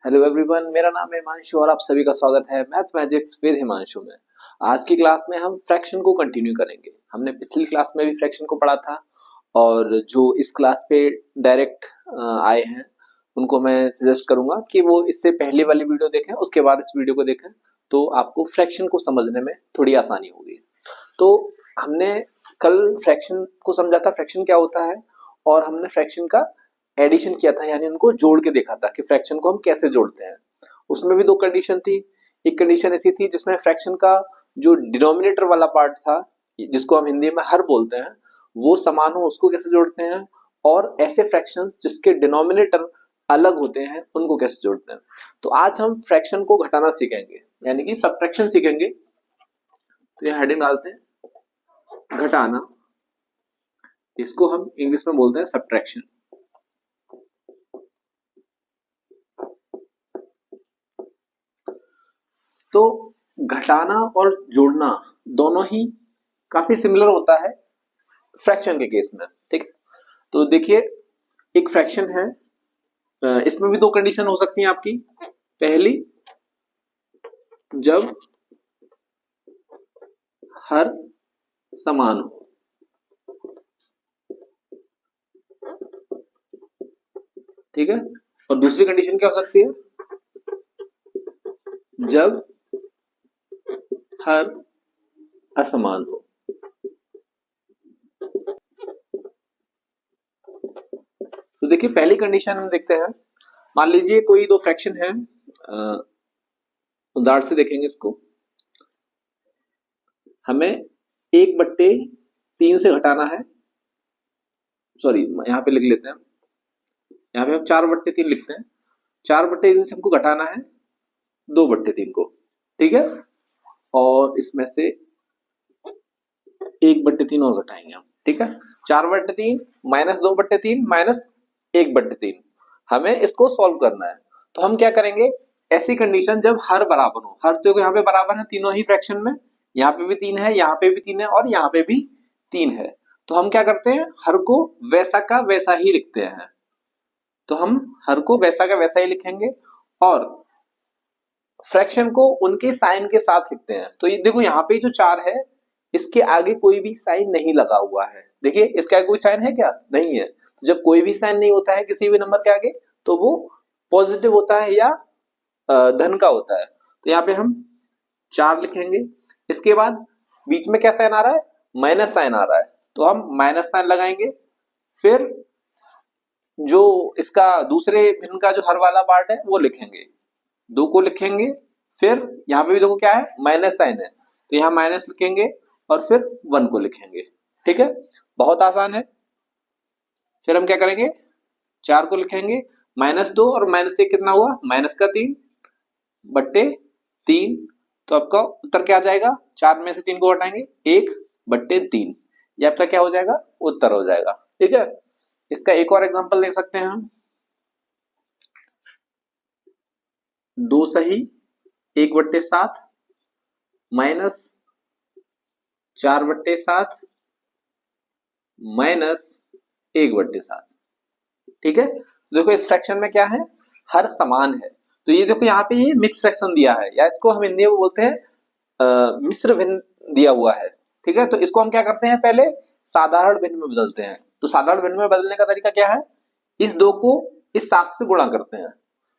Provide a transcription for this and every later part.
Hello everyone, मेरा नाम है हिमांशु और आप सभी का स्वागत है मैथ मैजिक्स विद हिमांशु में। आज की क्लास में हम फ्रैक्शन को कंटिन्यू करेंगे। हमने पिछली क्लास में भी फ्रैक्शन को पढ़ा था और जो इस क्लास पे डायरेक्ट आए हैं उनको मैं सजेस्ट करूंगा कि वो इससे पहले वाली वीडियो देखें, उसके बाद इस वीडियो को देखें तो आपको फ्रैक्शन को समझने में थोड़ी आसानी होगी। तो हमने कल फ्रैक्शन को समझा था, फ्रैक्शन क्या होता है, और हमने फ्रैक्शन का एडिशन किया था, यानी उनको जोड़ के देखा था कि फ्रैक्शन को हम कैसे जोड़ते हैं। उसमें भी दो कंडीशन थी। एक कंडीशन ऐसी थी जिसमें फ्रैक्शन का जो डिनोमिनेटर वाला पार्ट था, जिसको हम हिंदी में हर बोलते हैं, वो समान हो, उसको कैसे जोड़ते हैं, और ऐसे फ्रैक्शंस जिसके डिनोमिनेटर अलग होते हैं उनको कैसे जोड़ते हैं। तो आज हम फ्रैक्शन को घटाना सीखेंगे, यानी कि सबट्रैक्शन सीखेंगे। तो यह हेडिंग डालते हैं घटाना, इसको हम इंग्लिश में बोलते हैं सबट्रैक्शन। तो घटाना और जोड़ना दोनों ही काफी सिमिलर होता है फ्रैक्शन के केस में, ठीक है। तो देखिए, एक फ्रैक्शन है, इसमें भी दो कंडीशन हो सकती हैं आपकी। पहली, जब हर समान हो, ठीक है। और दूसरी कंडीशन क्या हो सकती है, जब हर असमान हो। तो देखिए, पहली कंडीशन हम देखते हैं। मान लीजिए कोई दो फ्रैक्शन है, उदाहरण से देखेंगे इसको। हमें 1/3 से घटाना है, सॉरी यहाँ पे लिख लेते हैं, यहाँ पे हम 4/3 लिखते हैं। 4/3 से हमको घटाना है 2/3 को, ठीक है। और इसमें से 1/3 और घटाएंगे हम, ठीक है। 4/3 माइनस 2/3 माइनस 1/3, हमें इसको सॉल्व करना है। तो हम क्या करेंगे, ऐसी कंडीशन जब हर बराबर हो, हर तो यहाँ पे बराबर है तीनों ही फ्रैक्शन में, यहाँ पे भी 3 है, यहाँ पे भी 3 है और यहाँ पे भी 3 है। तो हम क्या करते हैं, हर को वैसा का वैसा ही लिखते हैं। तो हम हर को वैसा का वैसा ही लिखेंगे और फ्रैक्शन को उनके साइन के साथ लिखते हैं। तो ये देखो, यहाँ पे जो 4 है, इसके आगे कोई भी साइन नहीं लगा हुआ है। देखिए, इसके आगे कोई साइन है क्या, नहीं है। जब कोई भी साइन नहीं होता है किसी भी नंबर के आगे, तो वो पॉजिटिव होता है या धन का होता है। तो यहाँ पे हम 4 लिखेंगे। इसके बाद बीच में क्या साइन आ रहा है, माइनस साइन आ रहा है, तो हम माइनस साइन लगाएंगे। फिर जो इसका दूसरे भिन्न का जो हर वाला पार्ट है वो लिखेंगे, 2 को लिखेंगे। फिर यहाँ पे भी देखो क्या है, माइनस साइन है, तो यहाँ माइनस लिखेंगे और फिर 1 को लिखेंगे, ठीक है। बहुत आसान है। फिर हम क्या करेंगे, 4 को लिखेंगे, -2 और -1 कितना हुआ, -3/3। तो आपका उत्तर क्या आ जाएगा, 4 में से 3 को हटाएंगे, 1/3। ये आपका क्या हो जाएगा, उत्तर हो जाएगा, ठीक है। इसका एक और एग्जांपल देख सकते हैं हम। 2 सही 1/7 माइनस 4/7 माइनस 1/7, ठीक है। देखो, इस फ्रैक्शन में क्या है, हर समान है। तो ये देखो, यहाँ पे ये मिक्स फ्रैक्शन दिया है, या इसको हम हिंदी में बोलते हैं मिश्र भिन्न दिया हुआ है, ठीक है। तो इसको हम क्या करते हैं, पहले साधारण भिन्न में बदलते हैं। तो साधारण भिन्न में बदलने का तरीका क्या है, इस 2 को इस 7 से गुणा करते हैं।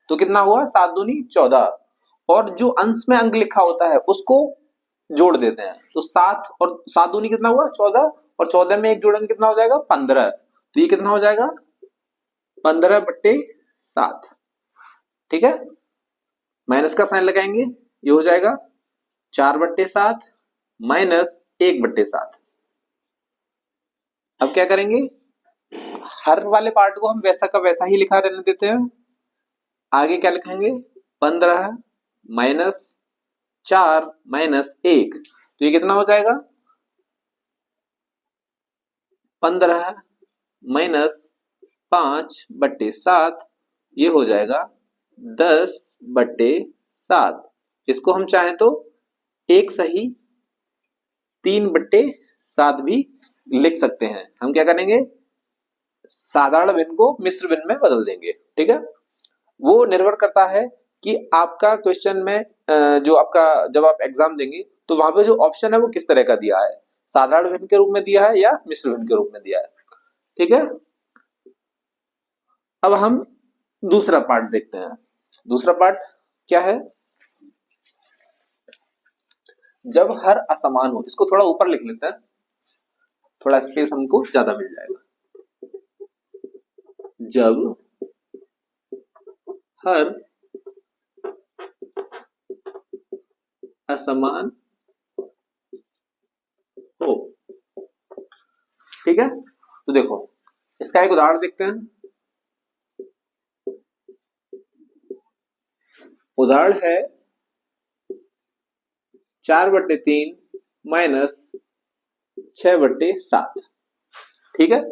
तो कितना हुआ, 7 दूनी 14, और जो अंश में अंक लिखा होता है उसको जोड़ देते हैं। तो 7 और 7 दूनी कितना हुआ, 14, और 14 में एक जोड़ेंगे कितना हो जाएगा, 15। तो ये कितना हो जाएगा, 15/7, ठीक है। माइनस का साइन लगाएंगे, ये हो जाएगा 4/7 माइनस 1/7। अब क्या करेंगे, हर वाले पार्ट को हम वैसा का वैसा ही लिखा रहने देते हैं। आगे क्या लिखेंगे, 15 माइनस 4 माइनस 1, तो ये कितना हो जाएगा, 15 माइनस 5/7, ये हो जाएगा 10/7। इसको हम चाहें तो एक सही 3/7 भी लिख सकते हैं। हम क्या करेंगे, साधारण भिन्न को मिश्र भिन्न में बदल देंगे, ठीक है। वो निर्भर करता है कि आपका क्वेश्चन में जो आपका जब आप एग्जाम देंगे तो वहां पे जो ऑप्शन है वो किस तरह का दिया है, साधारण भिन्न के रूप में दिया है या मिश्र भिन्न के रूप में दिया है। ठीक है, अब हम दूसरा पार्ट देखते हैं। दूसरा पार्ट क्या है, जब हर असमान हो, इसको थोड़ा ऊपर लिख लेते हैं, थोड़ा स्पेस हमको ज्यादा मिल जाएगा। जब हर असमान हो, ठीक है, तो देखो इसका एक उदाहरण देखते हैं। उदाहरण है 4/3 माइनस 6/7। ठीक है,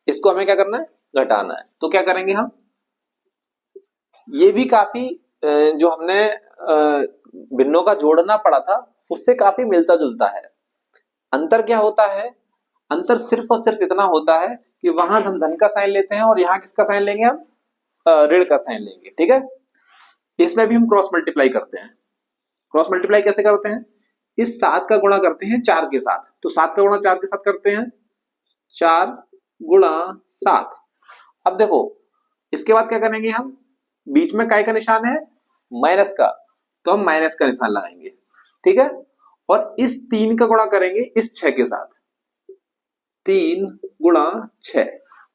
इसको हमें क्या करना है, घटाना है। तो क्या करेंगे हम, ये भी काफी जो हमने भिन्नों का जोड़ना पड़ा था उससे काफी मिलता जुलता है। अंतर क्या होता है, अंतर सिर्फ और सिर्फ इतना होता है कि वहां हम धन का साइन लेते हैं और यहाँ किसका साइन लेंगे, हम ऋण का साइन लेंगे। ठीक है, इसमें भी हम क्रॉस मल्टीप्लाई करते हैं। क्रॉस मल्टीप्लाई कैसे करते हैं, इस 7 का गुणा करते हैं 4 के साथ, तो 7 का गुणा 4 के साथ करते हैं, 4 गुणा 7। अब देखो इसके बाद क्या करेंगे हम, बीच में काय का निशान है, माइनस का, तो हम माइनस का निशान लगाएंगे। ठीक है, और इस 3 का गुणा करेंगे इस 6 के साथ, 3 गुणा 6।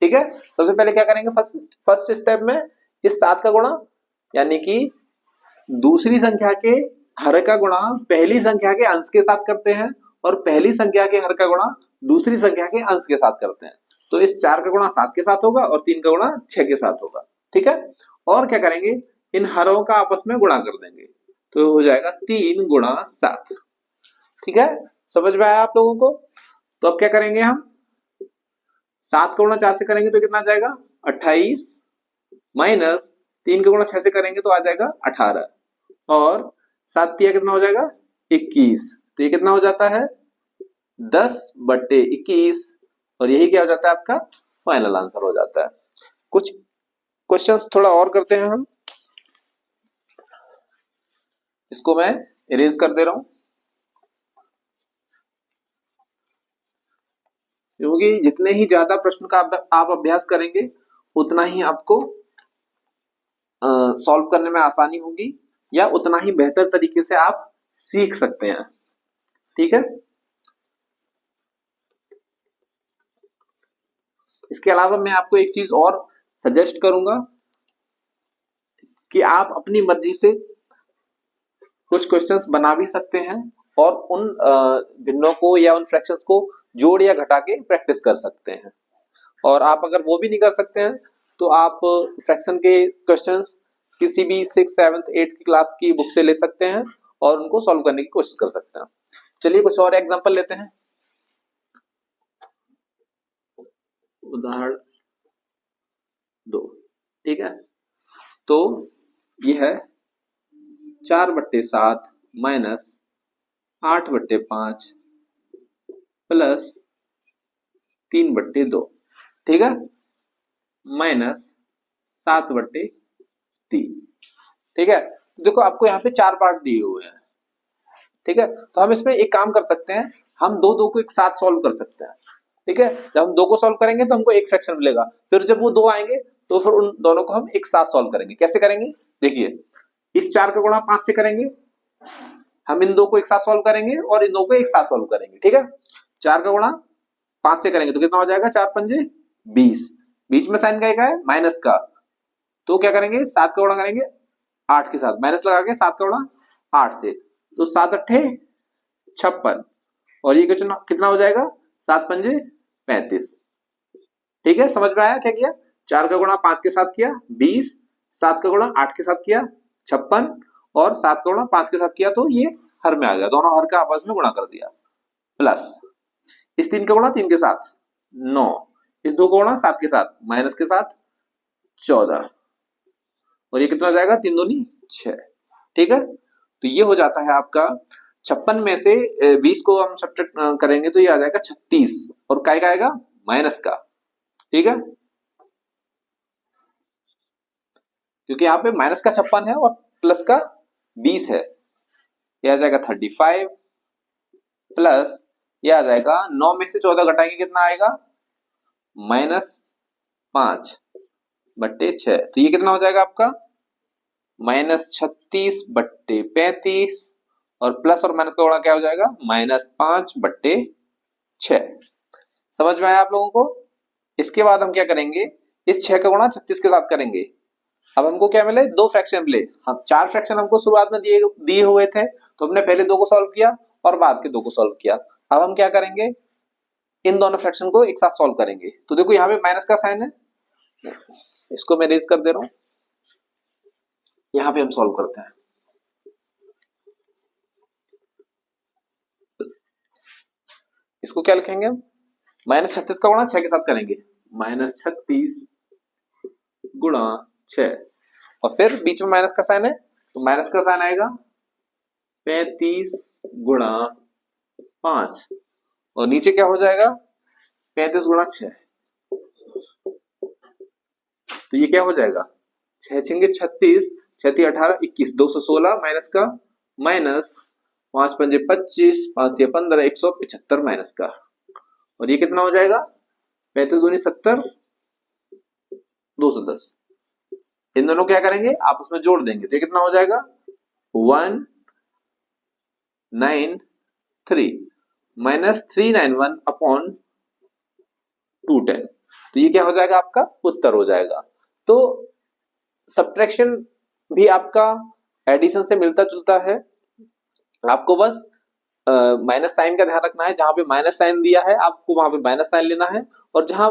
ठीक है, सबसे पहले क्या करेंगे, फर्स्ट स्टेप में इस 7 का गुणा, यानी कि दूसरी संख्या के हर का गुणा पहली संख्या के अंश के साथ करते हैं, और पहली संख्या के हर का गुणा दूसरी संख्या के अंश के साथ करते हैं। तो इस 4 का गुणा 7 के साथ होगा और 3 का गुणा 6 के साथ होगा। ठीक है, और क्या करेंगे, इन हरों का आपस में गुणा कर देंगे, तो हो जाएगा 3 गुणा 7। ठीक है, समझ में आया आप लोगों को। तो अब क्या करेंगे हम, 7 का गुणा 4 से करेंगे तो कितना आ जाएगा 28, माइनस 3 का गुणा 6 से करेंगे तो आ जाएगा 18, और 7 तिया कितना हो जाएगा 21। तो ये कितना हो जाता है 10/21, और यही क्या हो जाता है आपका फाइनल आंसर हो जाता है। कुछ क्वेश्चंस थोड़ा और करते हैं हम, इसको मैं इरेज कर दे रहा हूं, क्योंकि जितने ही ज्यादा प्रश्न का आप अभ्यास करेंगे उतना ही आपको सॉल्व करने में आसानी होगी, या उतना ही बेहतर तरीके से आप सीख सकते हैं। ठीक है, इसके अलावा मैं आपको एक चीज और सजेस्ट करूंगा कि आप अपनी मर्जी से कुछ क्वेश्चंस बना भी सकते हैं और उन भिन्नों को या उन फ्रैक्शंस को जोड़ या घटा के प्रैक्टिस कर सकते हैं। और आप अगर वो भी नहीं कर सकते हैं तो आप फ्रैक्शन के क्वेश्चंस किसी भी 6th 7th 8th की क्लास की बुक से ले सकते हैं और उनको सॉल्व करने की कोशिश कर सकते हैं। चलिए कुछ और एग्जांपल लेते हैं। उदाहरण 2। ठीक है, तो यह है 4/7 माइनस 8/5 प्लस 3/2। ठीक है, माइनस 7/3। ठीक है, देखो आपको यहाँ पे 4 पार्ट दिए हुए हैं। ठीक है, तो हम इसमें एक काम कर सकते हैं, हम दो दो को एक साथ सॉल्व कर सकते हैं। ठीक है, जब हम 2 को सॉल्व करेंगे तो हमको एक फ्रैक्शन मिलेगा, फिर जब वो 2 आएंगे तो फिर उन दोनों को हम एक साथ सॉल्व करेंगे। कैसे करेंगे, देखिए इस 4 का गुणा 5 से करेंगे, हम इन 2 को एक साथ सॉल्व करेंगे और इन 2 को एक साथ सॉल्व करेंगे। ठीक है, 4 का गुणा 5 से करेंगे तो कितना हो जाएगा 4×5 20, बीच में साइन का है माइनस का, तो क्या करेंगे 7 का गुणा करेंगे 8 के साथ, माइनस लगा के 7 का गुणा 8 से, तो 7×8 56, और ये कितना हो जाएगा 7×5 35। ठीक है, समझ में आया क्या किया, 4 का गुणा 5 के साथ किया 20, 7 का गुणा 8 के साथ किया 56, और 7 का गुणा 5 के साथ किया तो ये हर में आ गया, दोनों हर का आपस में गुणा कर दिया, प्लस इस 3 का गुणा 3 के साथ 9, इस 2 का गुणा 7 के साथ माइनस के साथ 14, और ये कितना हो जाएगा 3 दूनी 6। ठीक है, तो ये हो जाता है आपका 56 में से 20 को हम सब्ट्रैक्ट करेंगे तो ये आ जाएगा 36, और काय का आएगा माइनस का। ठीक है, क्योंकि यहाँ पे माइनस का 56 है और प्लस का 20 है। यह आ जाएगा 35 प्लस यह आ जाएगा 9 में से 14 घटाएंगे कितना आएगा -5/6। तो ये कितना हो जाएगा आपका -36/35 और प्लस और माइनस का गुणा क्या हो जाएगा -5/6। समझ में आया आप लोगों को। इसके बाद हम क्या करेंगे, इस 6 का गुणा 36 के साथ करेंगे। अब हमको क्या मिले, दो फ्रैक्शन मिले। हम 4 फ्रैक्शन हमको शुरुआत में दिए हुए थे, तो हमने पहले 2 को सॉल्व किया और बाद के 2 को सॉल्व किया। अब हम क्या करेंगे, इन दोनों फ्रैक्शन को एक साथ सॉल्व करेंगे। तो देखो यहाँ पे माइनस का साइन है, इसको मैं रेज कर दे रहा हूं, यहाँ पे हम सॉल्व करते हैं। इसको क्या लिखेंगे हम, -36 का गुणा 6 के साथ करेंगे, -36 गुणा 6 और फिर बीच में माइनस का साइन है तो माइनस का साइन आएगा 35 गुणा 5 और नीचे क्या हो जाएगा 35 गुणा 6। तो ये क्या हो जाएगा 6 छेंगे 36, 6 18 21, 216 माइनस का माइनस 5 पंजे 25, 5 दिया 15, 175 माइनस का। और ये कितना हो जाएगा 35 दूनी 70, 210। इन दोनों क्या करेंगे आपस में जोड़ देंगे तो ये कितना हो जाएगा 193 -391 अपॉन 210। तो ये क्या हो जाएगा आपका उत्तर हो जाएगा। तो सब्ट्रैक्शन भी आपका एडिशन से मिलता जुलता है, आपको बस माइनस साइन का ध्यान रखना है। जहां पे माइनस साइन दिया है आपको वहां पे माइनस साइन लेना है और जहां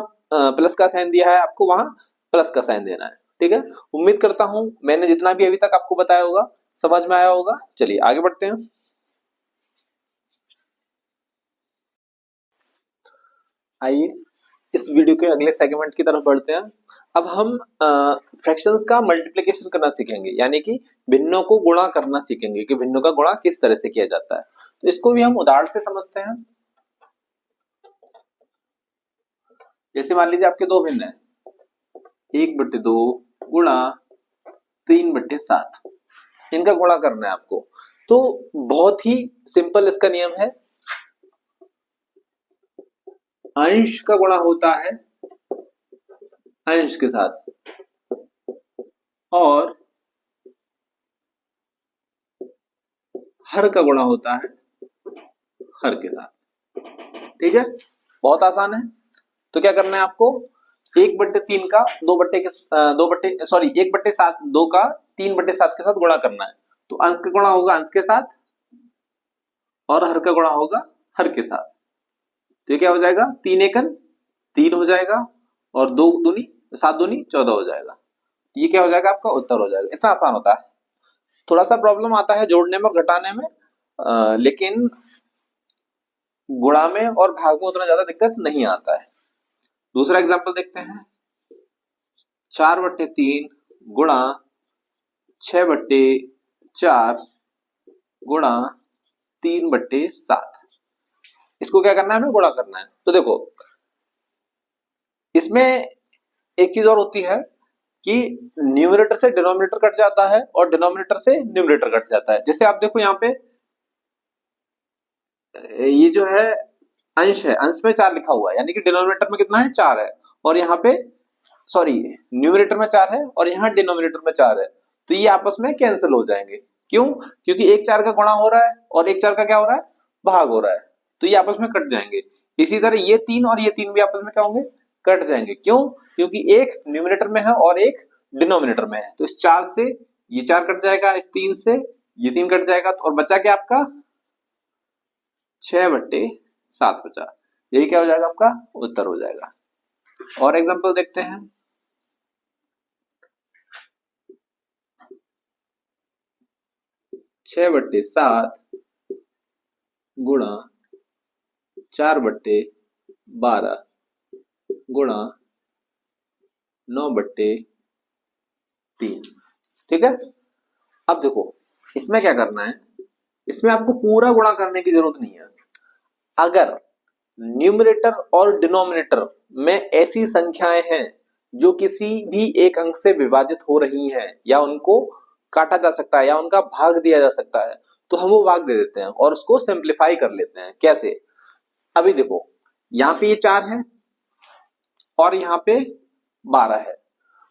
प्लस का साइन दिया है आपको वहां प्लस का साइन देना है। ठीक है, उम्मीद करता हूं मैंने जितना भी अभी तक आपको बताया होगा समझ में आया होगा। चलिए आगे बढ़ते हैं। आइए इस वीडियो के अगले सेगमेंट की तरफ बढ़ते हैं। अब हम फ्रैक्शंस का मल्टीप्लिकेशन करना सीखेंगे, यानी कि भिन्नों को गुणा करना सीखेंगे कि भिन्नों का गुणा किस तरह से किया जाता है। तो इसको भी हम उदाहरण से समझते हैं। जैसे मान लीजिए आपके दो भिन्न है, 1/2 गुणा 3/7, इनका गुणा करना है आपको। तो बहुत ही सिंपल इसका नियम है, अंश का गुणा होता है अंश के साथ और हर का गुणा होता है हर के साथ। ठीक है, बहुत आसान है। तो क्या करना है आपको 1/3 का 1/7 का 3/7 के साथ गुणा करना है। तो अंश का गुणा होगा अंश के साथ और हर का गुणा होगा हर के साथ। तो ये क्या हो जाएगा 3 एकन 3 हो जाएगा और 2 दूनी 7 दूनी 14 हो जाएगा। ये क्या हो जाएगा आपका उत्तर हो जाएगा। इतना आसान होता है। थोड़ा सा प्रॉब्लम आता है जोड़ने में और घटाने में, लेकिन गुणा में और भाग में उतना ज्यादा दिक्कत नहीं आता है। दूसरा एग्जांपल देखते हैं, 4/3 गुणा 6/4 गुणा 3/7। इसको क्या करना है हमें गुणा करना है। तो देखो इसमें एक चीज और होती है कि न्यूमरेटर से डिनोमिनेटर कट जाता है और डिनोमिनेटर से न्यूमरेटर कट जाता है। जैसे आप देखो यहाँ पे ये जो है अंश है, अंश में 4 लिखा हुआ है, यानी कि डिनोमिनेटर में कितना है 4 है और यहाँ पे सॉरी न्यूमरेटर में 4 है और यहाँ डिनोमिनेटर में 4 है। तो ये आपस में कैंसिल हो जाएंगे। क्यों? क्योंकि एक 4 का गुणा हो रहा है और एक 4 का क्या हो रहा है भाग हो रहा है, तो ये आपस में कट जाएंगे। इसी तरह ये 3 और ये 3 भी आपस में क्या होंगे कट जाएंगे। क्यों? क्योंकि एक न्यूमरेटर में है और एक डिनोमिनेटर में है। तो इस 4 से ये 4 कट जाएगा, इस 3 से ये 3 कट जाएगा और बचा क्या आपका 6/7 बचा। यही क्या हो जाएगा आपका उत्तर हो जाएगा। और एग्जांपल देखते हैं, 6/7 गुणा 4/12 गुणा 9/3। ठीक है, अब देखो इसमें क्या करना है, इसमें आपको पूरा गुणा करने की जरूरत नहीं है। अगर न्यूमरेटर और डिनोमिनेटर में ऐसी संख्याएं हैं जो किसी भी एक अंक से विभाजित हो रही हैं या उनको काटा जा सकता है या उनका भाग दिया जा सकता है, तो हम वो भाग दे देते हैं और उसको सिंप्लीफाई कर लेते हैं। कैसे? अभी देखो, यहाँ पे ये 4 है और यहाँ पे 12 है,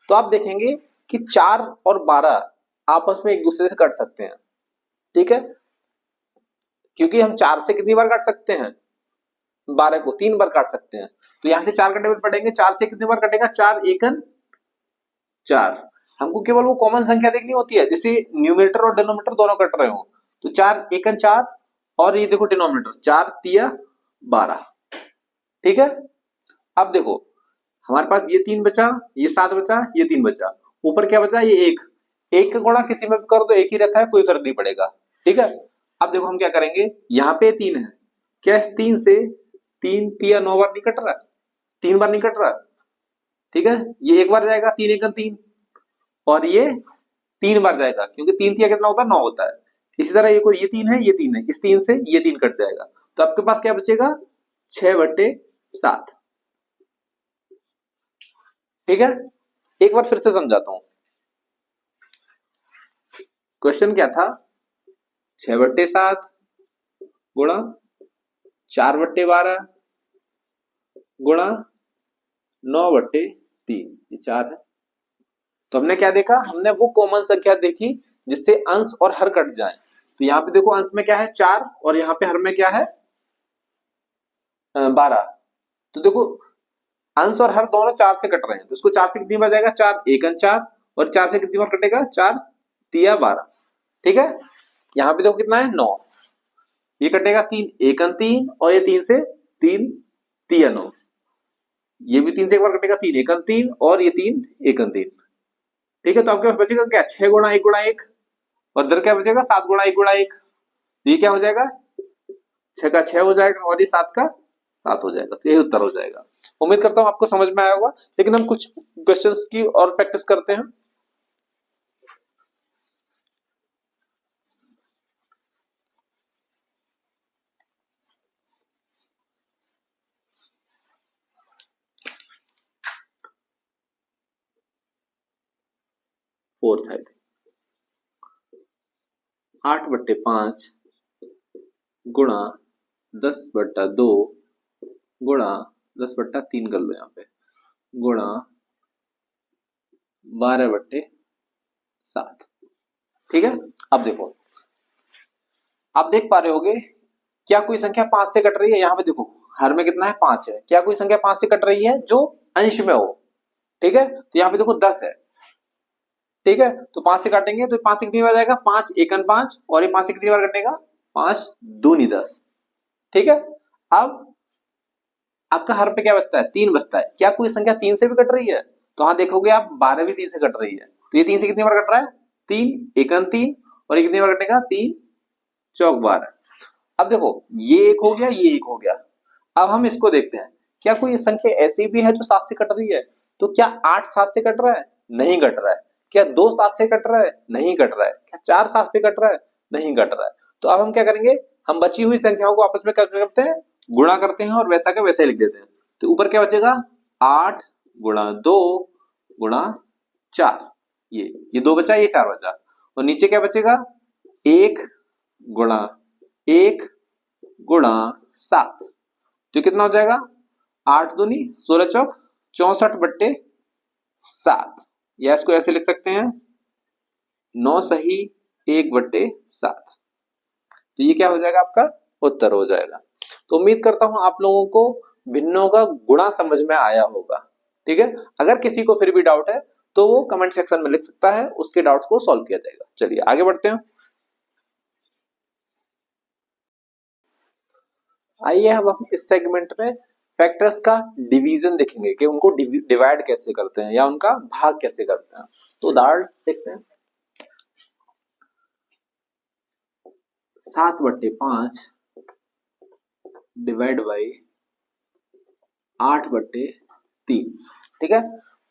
तो आप देखेंगे कि 4 और 12 आपस में एक दूसरे से कट सकते हैं। ठीक है, क्योंकि हम 4 से कितनी बार काट सकते हैं? 12 को 3 बार काट सकते हैं। तो यहां से 4 का टेबल पढ़ेंगे, 4 से कितनी बार कटेगा? 4 एकन 4। हमको केवल वो कॉमन संख्या देखनी होती है, जैसे न्यूमरेटर और डिनोमिनेटर दोनों कट रहे हो, तो 4 एकन 4 और ये देखो डिनोमिनेटर 4 तिया 12। ठीक है, अब देखो हमारे पास ये 3 बचा, ये 7 बचा, ये 3 बचा, ऊपर क्या बचा? ये 1। 1 का गुणा किसी में भी कर दो एक ही रहता है, कोई फर्क नहीं पड़ेगा। ठीक है, अब देखो हम क्या करेंगे, यहाँ पे 3 है, क्या इस 3 से 3 तिया 9 बार नहीं कट रहा? 3 बार नहीं कट रहा? ठीक है, ये एक बार जाएगा 3 एकन 3 और ये 3 बार जाएगा, क्योंकि 3 तिया कितना होता है? 9 होता है। इसी तरह ये 3 है, ये 3 है, इस 3 से ये 3 कट जाएगा, तो आपके पास क्या बचेगा? 6/7। ठीक है, एक बार फिर से समझाता हूं। क्वेश्चन क्या था? 6/7 गुणा 4/12 गुणा 9/3, ये 4 है। तो हमने क्या देखा? हमने वो कॉमन संख्या देखी जिससे अंश और हर कट जाए। तो यहाँ पे देखो अंश में क्या है? 4 और यहाँ पे हर में क्या है? 12। तो देखो अंश और हर दोनों 4 से कट रहे हैं, तो इसको 4 से कितनी बार जाएगा? 4 एकन 4 और 4 से कितनी बार कटेगा? 4 तिया 12। ठीक है, यहाँ पे देखो कितना है? 9। ये कटेगा 3 एकन 3 और ये 3 से 3 तिया 9। ये भी 3 से एक बार कटेगा, 3 एकन 3 और ये 3 एकन 3। ठीक है, तो आपके पास बचेगा क्या? 6 गुणा 1 गुणा 1 और इधर क्या बचेगा? 7 गुणा 1 गुणा 1। तो ये क्या हो जाएगा? 6 का 6 हो जाएगा और ये 7 का 7 हो जाएगा। तो यही उत्तर हो जाएगा। उम्मीद करता हूं आपको समझ में आया होगा, लेकिन हम कुछ क्वेश्चंस की और प्रैक्टिस करते हैं। फोर्थ है 8/5 गुणा 10/2 गुणा 10/3 कर लो यहाँ पे, गुणा 12/7। ठीक है, अब देखो, आप देख पा रहे होगे क्या कोई संख्या 5 से कट रही है? यहाँ पे देखो हर में कितना है? 5 है। क्या कोई संख्या 5 से कट रही है जो अंश में हो? ठीक है, तो यहाँ पे देखो 10 है। ठीक है, तो 5 से काटेंगे तो 5 से कितनी बार जाएगा? 5 एकन 5 और ये 5 से कितनी बार कटेगा? 5 दूनी 10। ठीक है, अब आपका हर पे क्या बचता है? 3 बचता है। क्या कोई संख्या 3 से भी कट रही है? तो हाँ देखोगे आप 12 भी 3 से कट रही है, तो ये 3 से कितनी बार कट रहा है? 3 एकन 3 और ये कितनी बार कटेगा? 3 चौक 12। अब देखो ये एक हो गया, ये एक हो गया। अब हम इसको देखते हैं, क्या कोई संख्या ऐसी भी है जो 7 से कट रही है? तो क्या 8 7 से कट रहा है? नहीं कट रहा है। क्या 2 7 से कट रहा है? नहीं कट रहा है। क्या 4 7 से कट रहा है? नहीं कट रहा है। तो अब हम क्या करेंगे? हम बची हुई संख्याओं को आपस में क्या करते हैं? गुणा करते हैं और वैसा का वैसा ही लिख देते हैं। तो ऊपर क्या बचेगा? 8 गुणा 2 गुणा 4, ये 2 बचा, ये 4 बचा, और नीचे क्या बचेगा? 1 गुणा 1 गुणा 7। तो कितना हो जाएगा? 8 दूनी 16 चौक 64/7, या इसको ऐसे लिख सकते हैं 9 सही 1/7। तो ये क्या हो जाएगा? आपका उत्तर हो जाएगा। तो उम्मीद करता हूं आप लोगों को भिन्नों का गुणा समझ में आया होगा। ठीक है, अगर किसी को फिर भी डाउट है तो वो कमेंट सेक्शन में लिख सकता है, उसके डाउट्स को सॉल्व किया जाएगा। चलिए आगे बढ़ते हैं। आइए हम इस सेगमेंट में फैक्टर्स का डिवीजन देखेंगे कि उनको डिवाइड कैसे करते हैं या उनका भाग कैसे करते हैं। तो उदाहरण देखते हैं। 7/5 डिवाइड बाई 8/3। ठीक है,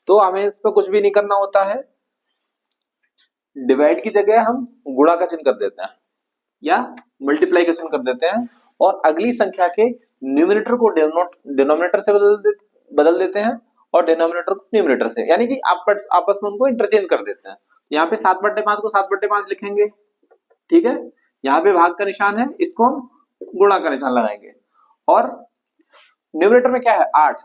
तो हमें इसमें कुछ भी नहीं करना होता है, डिवाइड की जगह हम गुणा का चिन्ह कर देते हैं या मल्टीप्लाई का चिन्ह कर देते हैं और अगली संख्या के न्यूमरेटर को डिनोमिनेटर से बदल देते हैं और डिनोमिनेटर को न्यूमरेटर से, यानी कि आप आपस में उनको इंटरचेंज कर देते हैं। यहाँ पे 7/5 को 7/5 लिखेंगे, ठीक है। यहाँ पे भाग का निशान है, इसको हम गुणा का निशान लगाएंगे। और न्यूमरेटर में क्या है 8,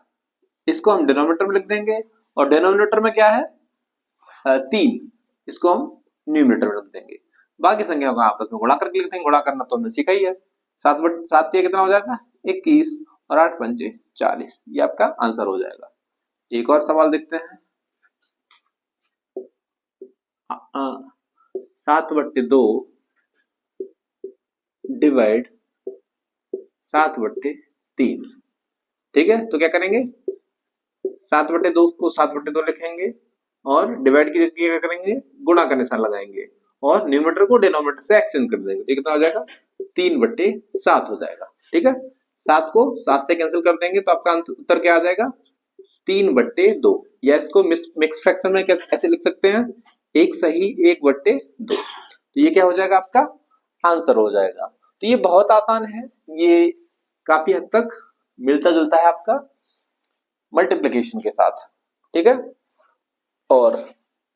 इसको हम डिनोमिनेटर में लिख देंगे। और डिनोमिनेटर में क्या है 3, इसको हम न्यूमरेटर में लिख देंगे। बाकी संख्याओं का आपस में गुणा करके लिख देंगे। गुणा करना तो हमने सीखा ही है। 7 कितना हो जाएगा 21 और 8 पंजे 40, ये आपका आंसर हो जाएगा। एक और सवाल देखते हैं। 7/2 डिवाइड 7/3, ठीक है। तो क्या करेंगे 7/2 को 7/2 लिखेंगे और डिवाइड की जगह क्या करेंगे गुणा का निशान लगाएंगे और न्यूमरेटर को डिनोमिनेटर से एक्सचेंज कर देंगे। तो कितना हो जाएगा 3/7 हो जाएगा, ठीक है। 7 को 7 से कैंसिल कर देंगे तो आपका उत्तर क्या आ जाएगा 3/2, या इसको मिक्स फ्रैक्शन में कैसे लिख सकते हैं 1 सही 1/2। तो ये क्या हो जाएगा आपका आंसर हो जाएगा। तो ये बहुत आसान है, ये काफी हद तक मिलता जुलता है आपका मल्टीप्लिकेशन के साथ, ठीक है। और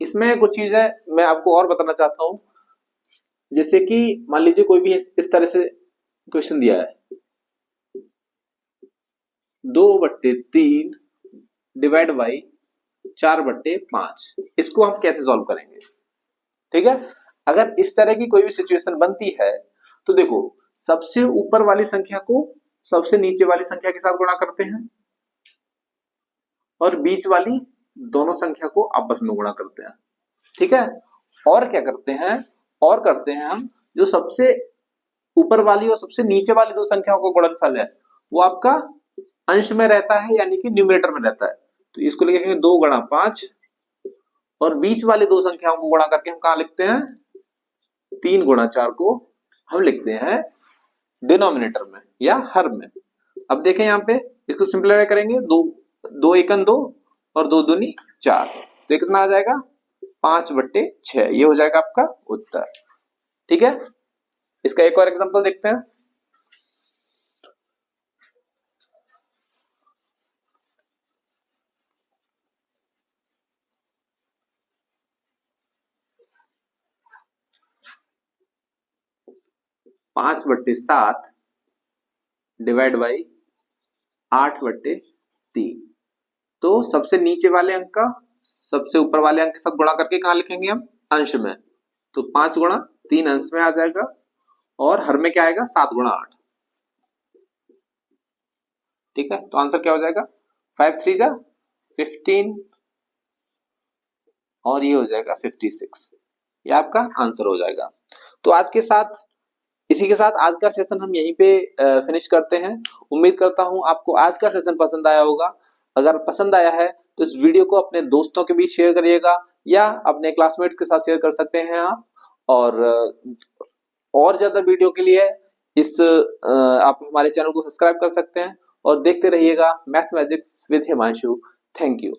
इसमें कुछ चीजें मैं आपको और बताना चाहता हूं, जैसे कि मान लीजिए कोई भी इस तरह से क्वेश्चन दिया है 2/3 डिवाइड बाई 4/5, इसको हम कैसे सॉल्व करेंगे, ठीक है। अगर इस तरह की कोई भी सिचुएशन बनती है तो देखो सबसे ऊपर वाली संख्या को सबसे नीचे वाली संख्या के साथ गुणा करते हैं और बीच वाली दोनों संख्या को आपस में गुणा करते हैं, ठीक है। और क्या करते हैं, और करते हैं हम जो सबसे ऊपर वाली और सबसे नीचे वाली दो संख्याओं का गुणनफल है वो आपका अंश में रहता है, यानी कि न्यूमरेटर में रहता है। तो इसको लिखेंगे 2×5 और बीच वाली दो संख्याओं को गुणा करके हम कहां लिखते हैं 3×4 को हम लिखते हैं डिनोमिनेटर में या हर में। अब देखें यहाँ पे इसको सिंप्लीफाई करेंगे, 2 एकन 2 और 2 दूनी 4, तो ये कितना आ जाएगा 5/6, ये हो जाएगा आपका उत्तर, ठीक है। इसका एक और एग्जांपल देखते हैं। पांच बट्टे 7 डिवाइड बाई 8/3, तो सबसे नीचे वाले अंक का सबसे ऊपर वाले अंक के साथ गुणा करके कहां लिखेंगे हम अंश में, तो 5×3 अंश में आ जाएगा और हर में क्या आएगा 7×8, ठीक है। तो आंसर क्या हो जाएगा 5×3 = 15 और ये हो जाएगा 56, ये आपका आंसर हो जाएगा। तो आज के साथ इसी के साथ आज का सेशन हम यहीं पे फिनिश करते हैं। उम्मीद करता हूं आपको आज का सेशन पसंद आया होगा। अगर पसंद आया है तो इस वीडियो को अपने दोस्तों के बीच शेयर करिएगा या अपने क्लासमेट्स के साथ शेयर कर सकते हैं आप। और ज्यादा वीडियो के लिए आप हमारे चैनल को सब्सक्राइब कर सकते हैं और देखते रहिएगा mathematics with Himanshu. Thank you.